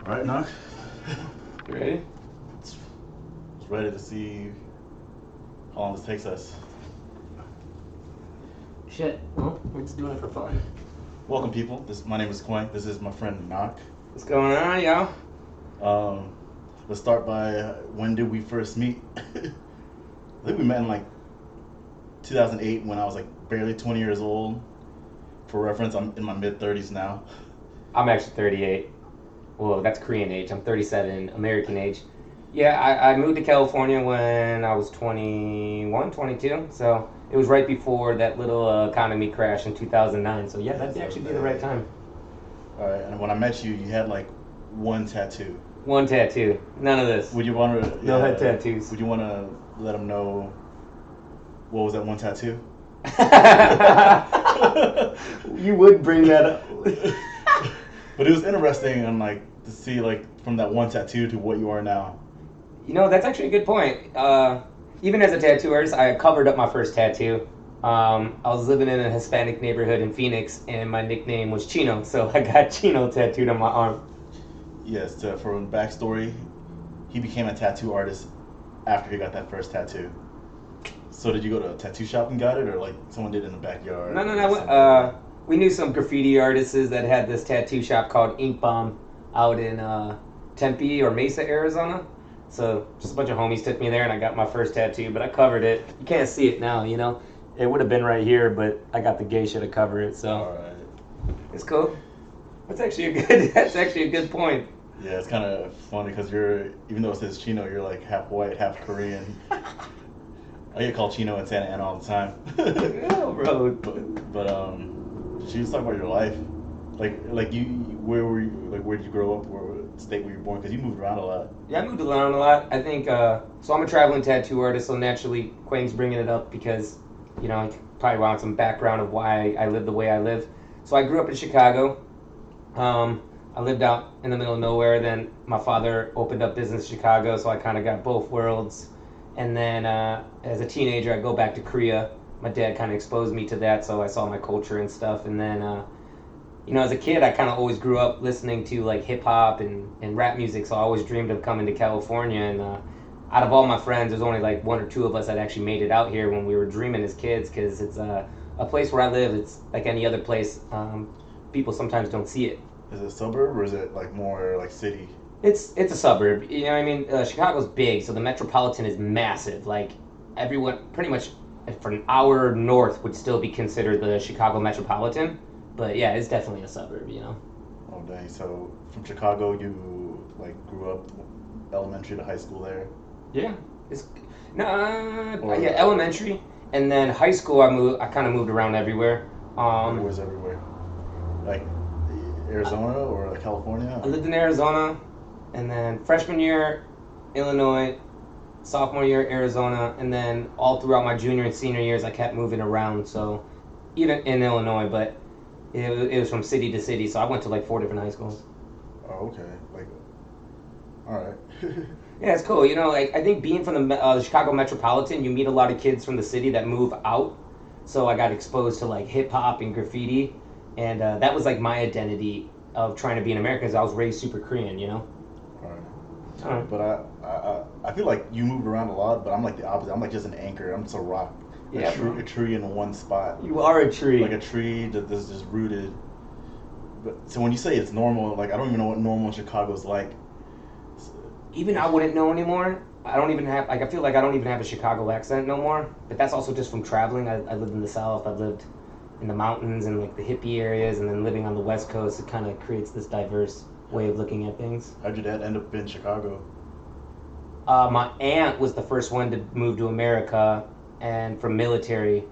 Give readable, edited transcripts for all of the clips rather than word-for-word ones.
All right, Knock. You ready? It's ready to see how long this takes us. Shit. Well, we're just doing it for fun. Welcome, people. My name is Quang. This is my friend Knock. What's going on, y'all? Um, let's start by when did we first meet? I think we met in like 2008 when I was like barely 20 years old. For reference, I'm in my mid 30s now. I'm actually 38. Well, that's Korean age. I'm 37, American age. Yeah, I moved to California when I was 21, 22. So it was right before that little economy crash in 2009. So yeah, that'd actually be the right time. All right, and when I met you, you had like one tattoo. One tattoo. None of this. Would you want to? No head tattoos. Would you want to let them know what was that one tattoo? You would bring that up. But it was interesting and like to see like from that one tattoo to what you are now. You know, that's actually a good point. Even as a tattoo artist, I covered up my first tattoo. I was living in a Hispanic neighborhood in Phoenix, and my nickname was Chino, so I got Chino tattooed on my arm. Yes, for backstory, he became a tattoo artist after he got that first tattoo. So did you go to a tattoo shop and got it, or like someone did it in the backyard? No. We knew some graffiti artists that had this tattoo shop called Ink Bomb out in Tempe or Mesa, Arizona. So just a bunch of homies took me there, and I got my first tattoo, but I covered it. You can't see it now, you know. It would have been right here, but I got the geisha to cover it, so All right. it's cool. That's actually a good point. Yeah, it's kind of funny because even though it says Chino, you're like half white, half Korean. I get called Chino in Santa Ana all the time. Yeah, bro. But she was talking about your life, like you, where were you, like where did you grow up, what state were you born? Because you moved around a lot. Yeah, I moved around a lot. I think so. I'm a traveling tattoo artist, so naturally, Quang's bringing it up because, you know, I probably want some background of why I live the way I live. So I grew up in Chicago. I lived out in the middle of nowhere. Then my father opened up business in Chicago, so I kind of got both worlds. And then as a teenager, I go back to Korea. My dad kind of exposed me to that, so I saw my culture and stuff. And then, you know, as a kid, I kind of always grew up listening to like hip hop and rap music. So I always dreamed of coming to California. And out of all my friends, there's only like one or two of us that actually made it out here when we were dreaming as kids, because it's a place where I live. It's like any other place. People sometimes don't see it. Is it a suburb or is it like more like city? It's a suburb. You know what I mean? Chicago's big, so the metropolitan is massive. Like everyone, pretty much for an hour north would still be considered the Chicago metropolitan. But yeah, it's definitely a suburb, you know. Oh dang! So from Chicago, you like grew up elementary to high school there. Yeah, it's yeah, elementary, and then high school. I kind of moved around everywhere. Where's everywhere? Like Arizona or like California? I lived in Arizona, and then freshman year, Illinois, sophomore year, Arizona, and then all throughout my junior and senior years, I kept moving around. So even in Illinois, but it was from city to city. So I went to like 4 different high schools. Oh, okay. Like, all right. Yeah, it's cool. You know, like I think being from the Chicago metropolitan, you meet a lot of kids from the city that move out. So I got exposed to like hip hop and graffiti, and that was like my identity of trying to be an American. Because I was raised super Korean, you know. All right. But I feel like you moved around a lot, but I'm like the opposite. I'm like just an anchor. I'm just a rock. Yeah, a tree in one spot. You are a tree. Like a tree that's just rooted. But so when you say it's normal, like I don't even know what normal in Chicago's like. Even I wouldn't know anymore. I don't even have, like, I feel like I don't even have a Chicago accent no more. But that's also just from traveling. I lived in the South. I've lived in the mountains and like the hippie areas, and then living on the West Coast. It kind of creates this diverse way of looking at things. How'd your dad end up in Chicago? My aunt was the first one to move to America, and for military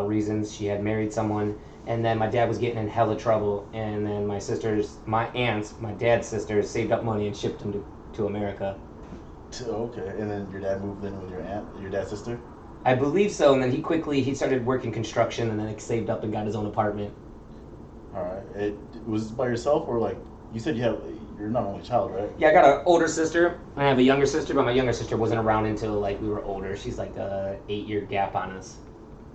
reasons, she had married someone. And then my dad was getting in hella trouble, and then my dad's sisters, saved up money and shipped him to America. Okay, and then your dad moved in with your dad's sister? I believe so, and then he started working construction, and then like, saved up and got his own apartment. All right. It was by yourself, or like you said you're not only child, right? Yeah, I got an older sister. I have a younger sister, but my younger sister wasn't around until like we were older. She's like a 8-year gap on us.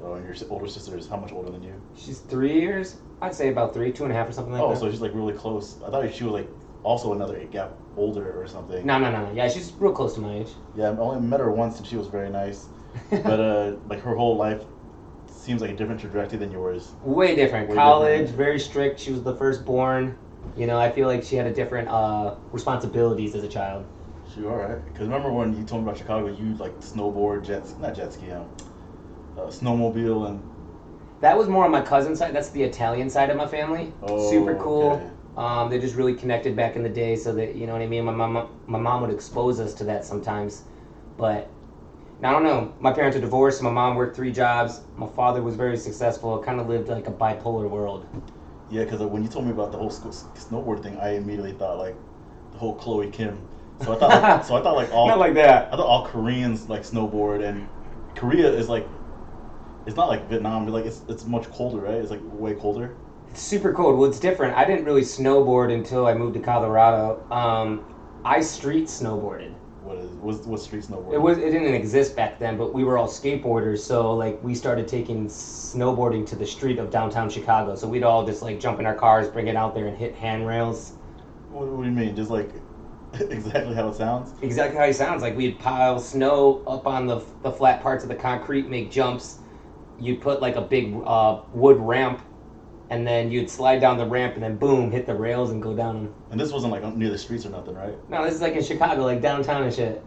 Oh, and your older sister is how much older than you? She's 3 years. I'd say about 3, 2.5 or something like that. Oh, so she's like really close. I thought she was like also another gap older or something. No. Yeah, she's real close to my age. Yeah, I only met her once and she was very nice. But like her whole life seems like a different trajectory than yours. Way different. Way College, different. very strict. She was the firstborn. You know, I feel like she had a different responsibilities as a child. She all right? Because remember when you told me about Chicago, you like snowboard, not jet ski, snowmobile, and That was more on my cousin's side. That's the Italian side of my family. oh, Super cool. okay. They just really connected back in the day, so that you know what I mean. My mom would expose us to that sometimes, but I don't know. My parents are divorced. My mom worked 3 jobs. My father was very successful. Kind of lived like a bipolar world. Yeah, because when you told me about the whole snowboard thing, I immediately thought like the whole Chloe Kim. So I thought like all Not like that. I thought all Koreans like snowboard, and Korea is like it's not like Vietnam. But like it's much colder, right? It's like way colder. It's super cold. Well, it's different. I didn't really snowboard until I moved to Colorado. I street snowboarded. What's street snowboard? It didn't exist back then, but we were all skateboarders, so like we started taking snowboarding to the street of downtown Chicago. So we'd all just like jump in our cars, bring it out there, and hit handrails. What do you mean? Just like exactly how it sounds? Exactly how it sounds. Like we'd pile snow up on the flat parts of the concrete, make jumps. You'd put like a big wood ramp, and then you'd slide down the ramp, and then boom, hit the rails and go down them. And this wasn't like near the streets or nothing, right? No, this is like in Chicago, like downtown and shit.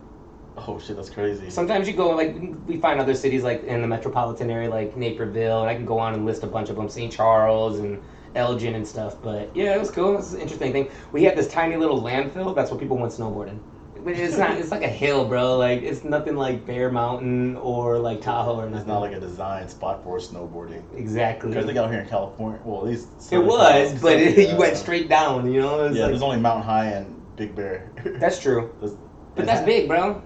Oh shit, that's crazy. Sometimes you go, like, we find other cities, like, in the metropolitan area, like Naperville, and I can go on and list a bunch of them, St. Charles and Elgin and stuff, but, yeah, it was cool. It was an interesting thing. We had this tiny little landfill. That's what people went snowboarding. But it's not, it's like a hill, bro. Like, it's nothing like Bear Mountain or, like, Tahoe or nothing. It's not like a designed spot for snowboarding. Exactly. Because I think out here in California, well, at least It was, but you went straight down, you know? It was yeah, like, there's only Mountain High and Big Bear. That's true. But that's big, bro.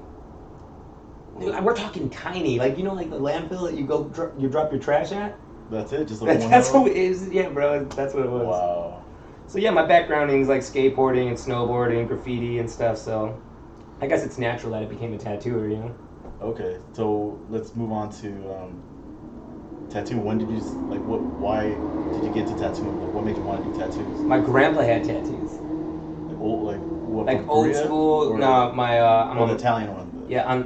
We're talking tiny, like you know, like the landfill that you drop your trash at. That's it, just like That's what it is. Yeah, bro, that's what it was. Wow. So yeah, my backgrounding is like skateboarding and snowboarding, graffiti and stuff. So I guess it's natural that it became a tattooer, you know. Okay, so let's move on to tattoo. When did you like? Why did you get into tattooing? Like, what made you want to do tattoos? My grandpa had tattoos. Like old, like what? Like from old Korea? school. Or, No, my oh, the Italian one. Yeah,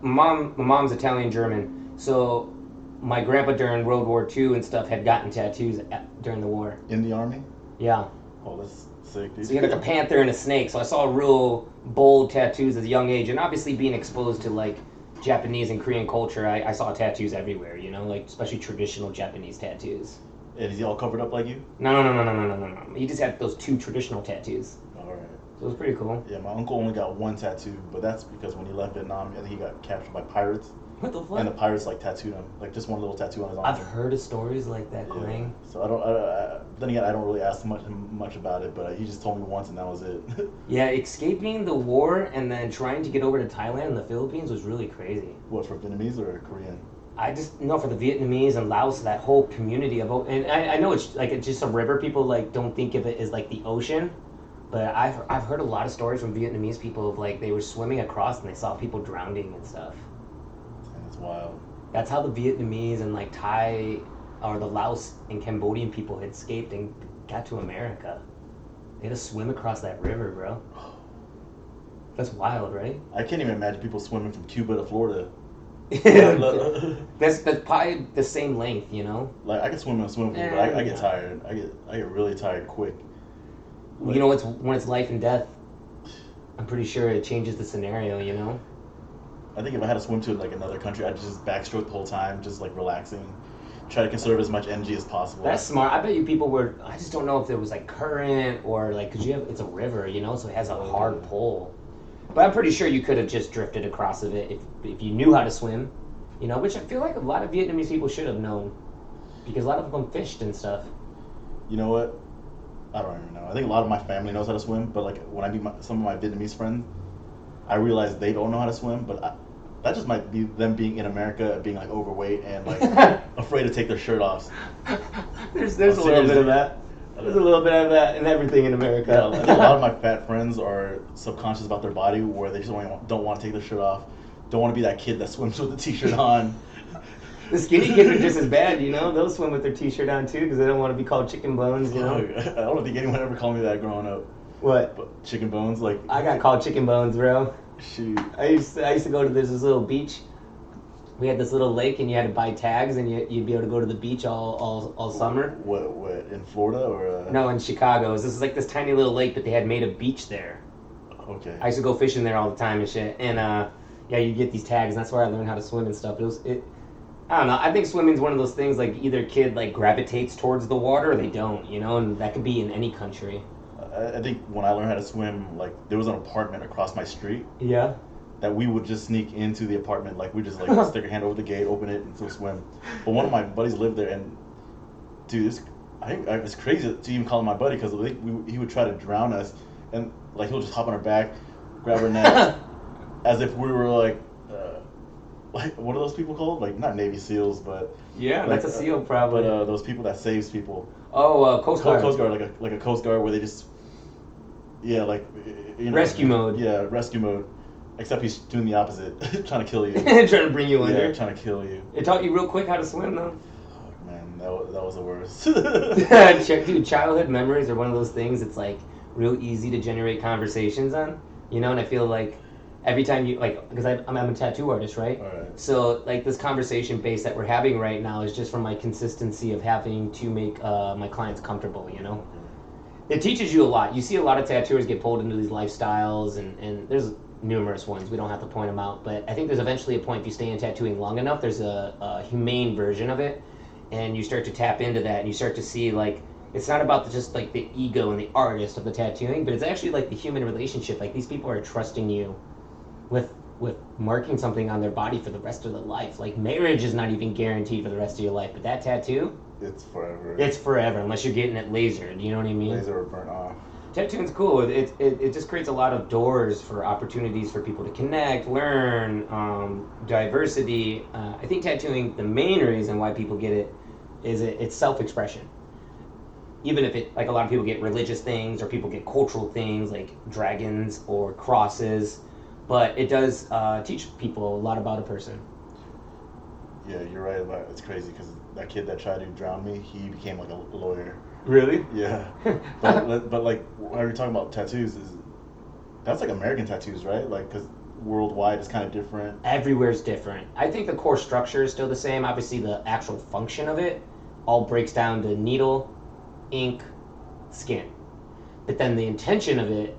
my mom's Italian German. So my grandpa during World War II and stuff had gotten tattoos during the war. In the army? Yeah. Oh, that's sick, dude. So he had like a panther and a snake. So I saw real bold tattoos at a young age, and obviously being exposed to like Japanese and Korean culture, I saw tattoos everywhere. You know, like especially traditional Japanese tattoos. And is he all covered up like you? No. He just had those 2 traditional tattoos. All right. So it was pretty cool. Yeah, my uncle only got 1 tattoo, but that's because when he left Vietnam, I think he got captured by pirates. What the fuck? And the pirates like tattooed him, like just one little tattoo on his arm. I've heard of stories like that, Yeah. Quang. So I don't. Then again, I don't really ask much about it, but he just told me once, and that was it. Yeah, escaping the war and then trying to get over to Thailand and the Philippines was really crazy. What, for Vietnamese or Korean? I just know for the Vietnamese and Laos, that whole community of, and I know it's like it's just a river. People like don't think of it as like the ocean, but I've heard a lot of stories from Vietnamese people of like they were swimming across and they saw people drowning and stuff. That's wild. That's how the Vietnamese and like Thai or the Laos and Cambodian people had escaped and got to America. They had to swim across that river, bro. That's wild, right? I can't even imagine people swimming from Cuba to Florida. That's probably the same length, you know. Like I can swim in a swimming pool, but I get tired. I get really tired quick. You know, when it's life and death, I'm pretty sure it changes the scenario, you know. I think if I had to swim to like another country, I'd just backstroke the whole time, just like relaxing, try to conserve as much energy as possible. That's smart. I bet you people were. I just don't know if there was like current or like because it's a river, you know, so it has a hard pull. But I'm pretty sure you could have just drifted across of it if you knew how to swim, you know, which I feel like a lot of Vietnamese people should have known because a lot of them fished and stuff. You know what? I don't even know. I think a lot of my family knows how to swim, but like when I meet some of my Vietnamese friends, I realize they don't know how to swim, but that just might be them being in America, being like overweight and like afraid to take their shirt off. There's a little bit of that. There's a little bit of that in everything in America. Yeah, I think a lot of my fat friends are subconscious about their body, where they just don't want to take their shirt off, don't want to be that kid that swims with the t-shirt on. The skinny kids are just as bad, you know. They'll swim with their t-shirt on too because they don't want to be called chicken bones, you know. I don't think anyone ever called me that growing up. What? But chicken bones, like I got called chicken bones, bro. shoot. I used to go to this little beach. We had this little lake, and you had to buy tags, and you'd be able to go to the beach all summer. What in Florida or? No, in Chicago. This is like this tiny little lake, but they had made a beach there. Okay. I used to go fishing there all the time and shit. And yeah, you get these tags, and that's where I learned how to swim and stuff. I don't know. I think swimming's one of those things like either kid like gravitates towards the water or they don't, you know, and that could be in any country. I think when I learned how to swim, like there was an apartment across my street Yeah. that we would just sneak into the apartment. Like we just like stick our hand over the gate, open it, and go swim. But one of my buddies lived there, and dude, it's crazy to even call him my buddy because he would try to drown us, and like he'll just hop on our back, grab our neck, as if we were like what are those people called? Like not Navy SEALs, but Yeah, like, that's a seal probably. but those people that saves people. Oh, Coast Guard. Coast Guard, like a Coast Guard where they just like you know, Rescue mode. Yeah, rescue mode. Except he's doing the opposite, trying to kill you. Trying to bring you under. Yeah, trying to kill you. It taught you real quick how to swim, though. Oh, man, that was the worst. Dude, childhood memories are one of those things. It's like real easy to generate conversations on, you know. And I feel like every time you like, because I'm a tattoo artist, right? All right. So like this conversation base that we're having right now is just from my consistency of having to make my clients comfortable, you know. It teaches you a lot. You see a lot of tattooers get pulled into these lifestyles, and there's numerous ones. We don't have to point them out, but I think there's eventually a point if you stay in tattooing long enough, there's a humane version of it, and you start to tap into that, and you start to see like it's not about just like the ego and the artist of the tattooing, but it's actually like the human relationship. Like these people are trusting you with marking something on their body for the rest of their life. Like marriage is not even guaranteed for the rest of your life, but that tattoo, it's forever. it's forever unless you're getting it lasered. You know what I mean? Laser or burnt off. Tattooing's cool. It just creates a lot of doors for opportunities for people to connect, learn, diversity. I think tattooing, the main reason why people get it is it's self-expression. Even if it, like a lot of people get religious things or people get cultural things like dragons or crosses, but it does teach people a lot about a person. Yeah, you're right about it. It's crazy because that kid that tried to drown me, he became like a lawyer. Really? Yeah, but like when you're talking about tattoos, that's like American tattoos, right? Like because worldwide it's kind of different. Everywhere's different. I think the core structure is still the same. Obviously, the actual function of it all breaks down to needle, ink, skin. But then the intention of it,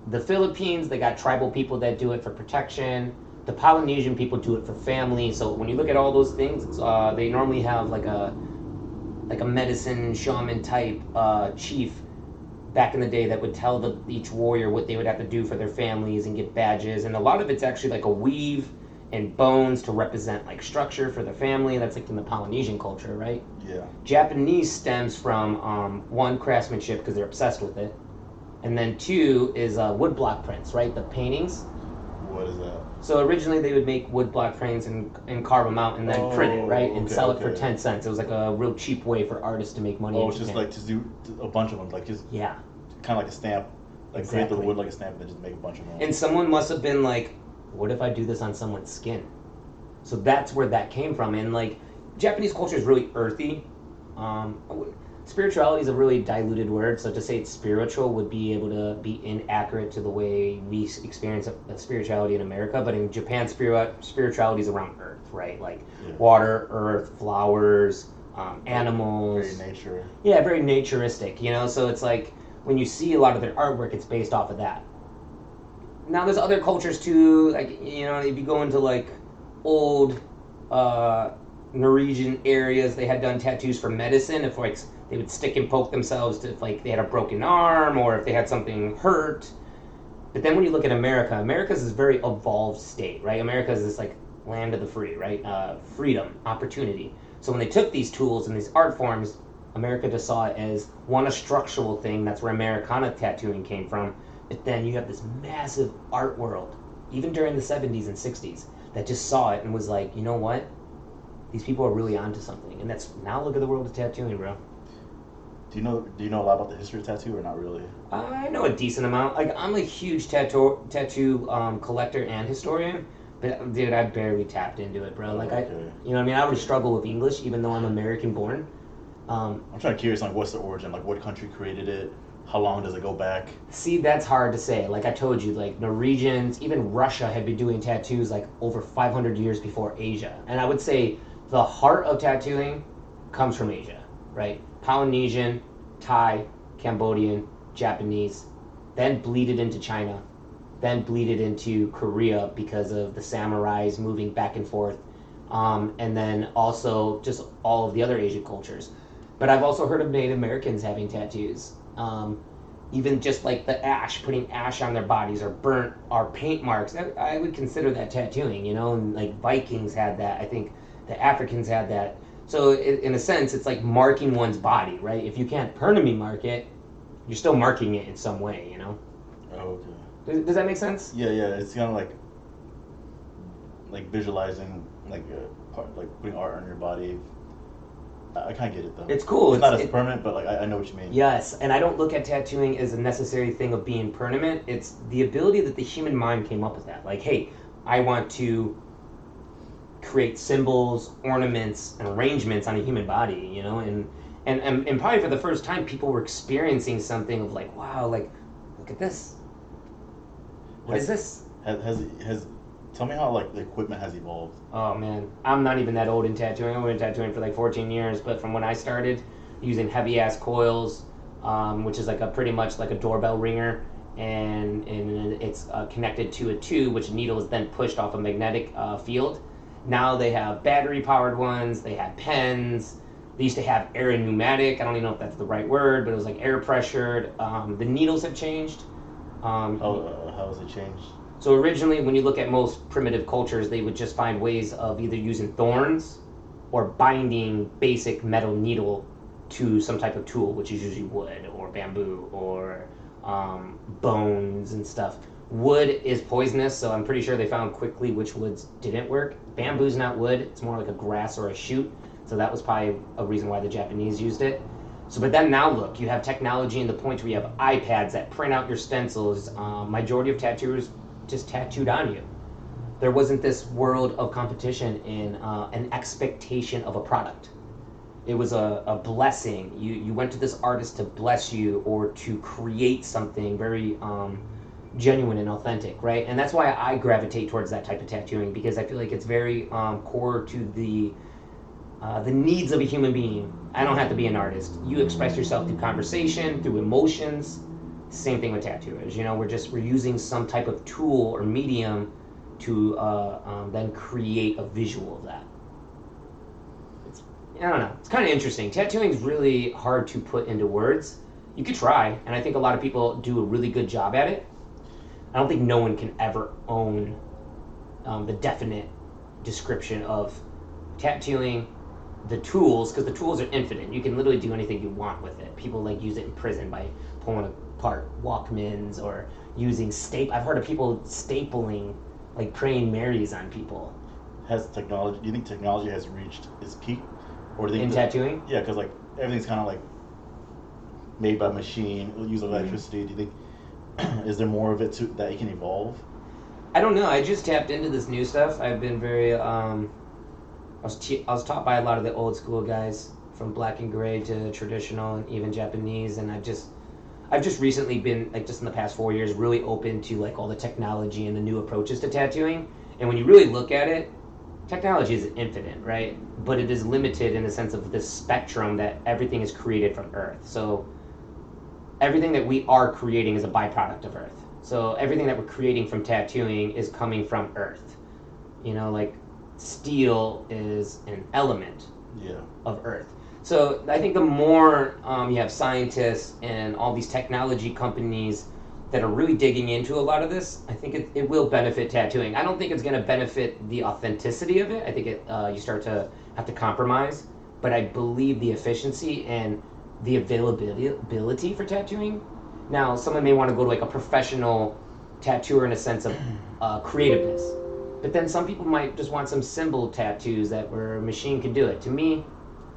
the Philippines, they got tribal people that do it for protection. The Polynesian people do it for family. So when you look at all those things, they normally have like a medicine shaman type chief back in the day that would tell each warrior what they would have to do for their families and get badges. And a lot of it's actually like a weave and bones to represent like structure for the family. That's like in the Polynesian culture, right? Yeah. Japanese stems from one, craftsmanship because they're obsessed with it, and then two is woodblock prints, right? The paintings. What is that? So originally they would make woodblock prints and carve them out and then print it, right? And sell it for 10 cents. It was like a real cheap way for artists to make money. Oh, just like to do a bunch of them, like just yeah, kind of like a stamp, like exactly. create the wood like a stamp and then just make a bunch of them. And someone must have been like, what if I do this on someone's skin? So that's where that came from. And like Japanese culture is really earthy. Spirituality is a really diluted word, so to say it's spiritual would be able to be inaccurate to the way we experience spirituality in America. But in Japan, spirituality is around earth, right? Like water, earth, flowers, animals. Very nature. Yeah, very naturistic, you know? So it's like when you see a lot of their artwork, it's based off of that. Now there's other cultures too, like, you know, if you go into like old Norwegian areas, they had done tattoos for medicine. If like they would stick and poke themselves to, if like they had a broken arm or if they had something hurt. But then when you look at America, America's this very evolved state, right? America is this like land of the free, right? Freedom, opportunity. So when they took these tools and these art forms, America just saw it as one, a structural thing. That's where Americana tattooing came from. But then you have this massive art world, even during the 70s and 60s, that just saw it and was like, you know what? These people are really onto something. And that's, now look at the world of tattooing, bro. Do you know a lot about the history of tattoo or not really? I know a decent amount. Like, I'm a huge tattoo collector and historian, but dude, I barely tapped into it, bro. Like, you know what I mean? I already struggle with English, even though I'm American born. I'm trying to curious, like, what's the origin? Like, what country created it? how long does it go back? See, that's hard to say. Like I told you, like Norwegians, even Russia had been doing tattoos like over 500 years before Asia. And I would say the heart of tattooing comes from Asia, right? Polynesian, Thai, Cambodian, Japanese, then bleeded into China, then bleeded into Korea because of the samurais moving back and forth, and then also just all of the other Asian cultures. But I've also heard of Native Americans having tattoos. Even just like the ash, putting ash on their bodies or burnt or paint marks. I would consider that tattooing, you know, and like Vikings had that. I think the Africans had that. So in a sense, it's like marking one's body, right? If you can't permanently mark it, you're still marking it in some way, you know? Oh, okay. Does that make sense? Yeah, yeah. It's kind of like visualizing, like like putting art on your body. I kind of get it though. It's cool. It's not as permanent, but like I know what you mean. Yes, and I don't look at tattooing as a necessary thing of being permanent. It's the ability that the human mind came up with that. Like, hey, I want to create symbols, ornaments, and arrangements on a human body, you know, and probably for the first time, people were experiencing something of like, wow, like, look at this. What is this? Has tell me how like the equipment has evolved. Oh man, I'm not even that old in tattooing. I've been tattooing for like 14 years, but from when I started using heavy ass coils, which is like a pretty much like a doorbell ringer, and it's connected to a tube, which needle is then pushed off a magnetic field. Now they have battery powered ones. They have pens. They used to have air and pneumatic. I don't even know if that's the right word, but it was like air pressured. The needles have changed. How has it changed? So originally, when you look at most primitive cultures, they would just find ways of either using thorns or binding basic metal needle to some type of tool, which is usually wood or bamboo or bones and stuff. Wood is poisonous, so I'm pretty sure they found quickly which woods didn't work. Bamboo's not wood; it's more like a grass or a shoot. So that was probably a reason why the Japanese used it. So, but then now look, you have technology in the point where you have iPads that print out your stencils. Majority of tattooers just tattooed on you. There wasn't this world of competition in an expectation of a product. It was a blessing. You went to this artist to bless you or to create something very genuine and authentic, right? And that's why I gravitate towards that type of tattooing, because I feel like it's very core to the needs of a human being. I don't have to be an artist. You express yourself through conversation, through emotions. Same thing with tattooers. You know, we're using some type of tool or medium to then create a visual of that. I don't know. It's kind of interesting. Tattooing is really hard to put into words. You could try, and I think a lot of people do a really good job at it. I don't think no one can ever own the definite description of tattooing, the tools, because the tools are infinite. You can literally do anything you want with it. People like use it in prison by pulling apart Walkmans or using I've heard of people stapling like praying Marys on people. Has technology? Do you think technology has reached its peak, or do you think tattooing? Yeah, because like everything's kind of like made by machine, use electricity. Do you think is there more of it that it can evolve? I don't know. I just tapped into this new stuff. I've been very I was taught by a lot of the old school guys, from black and gray to traditional and even Japanese, and I've just recently been, like, just in the past 4 years, really open to like all the technology and the new approaches to tattooing. And when you really look at it, technology is infinite, right? But it is limited in the sense of this spectrum that everything is created from Earth. So everything that we are creating is a byproduct of Earth. So everything that we're creating from tattooing is coming from Earth. You know, like steel is an element of Earth. So I think the more you have scientists and all these technology companies that are really digging into a lot of this, I think it will benefit tattooing. I don't think it's going to benefit the authenticity of it. I think you start to have to compromise. But I believe the efficiency and the availability for tattooing. Now, someone may want to go to like a professional tattooer in a sense of creativeness. But then some people might just want some symbol tattoos where a machine can do it. To me,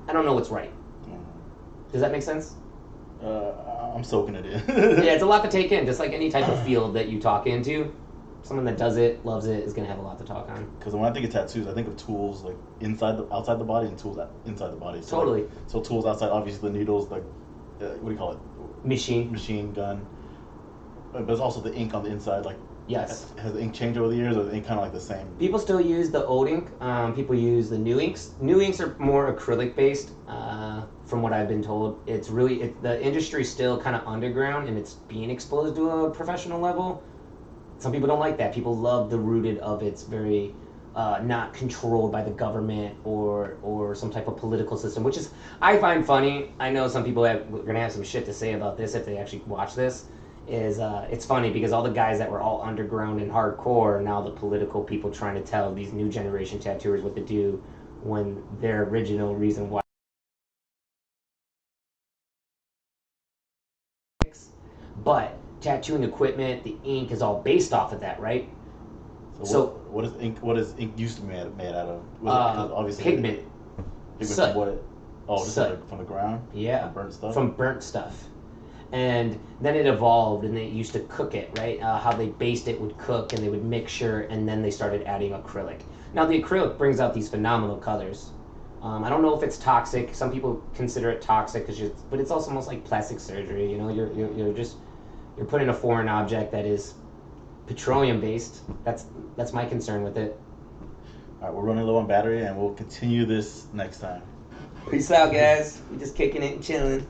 I don't know what's right. Does that make sense? I'm soaking it in. Yeah, it's a lot to take in, just like any type of field that you talk into. Someone that does it, loves it, is going to have a lot to talk on. Because when I think of tattoos, I think of tools like outside the body and tools inside the body. So Totally. So tools outside, obviously the needles, like, what do you call it? machine gun. But it's also the ink on the inside. Like, Yes. has the ink changed over the years, or is the ink kind of like the same? People still use the old ink. People use the new inks. New inks are more acrylic based, from what I've been told. It's really the industry's still kind of underground and it's being exposed to a professional level. Some people don't like that. People love the rooted of it's very not controlled by the government or some type of political system, which is I find funny. I know some people are gonna have some shit to say about this if they actually watch this. It's funny because all the guys that were all underground and hardcore are now the political people trying to tell these new generation tattooers what to do when their original reason why. But tattooing equipment, the ink is all based off of that, right? So what is ink? What is ink used to be made out of? Was obviously pigment. Pigment Soot. from what? Just from the ground. Yeah. From burnt stuff. From burnt stuff. And then it evolved, and they used to cook it, right? How they based it would cook, and they would mixture, and then they started adding acrylic. Now the acrylic brings out these phenomenal colors. I don't know if it's toxic. Some people consider it toxic, but it's also almost like plastic surgery. You know, you're putting a foreign object that is petroleum based. That's my concern with it. All right, we're running low on battery, and we'll continue this next time. Peace out, guys. We just kicking it and chilling.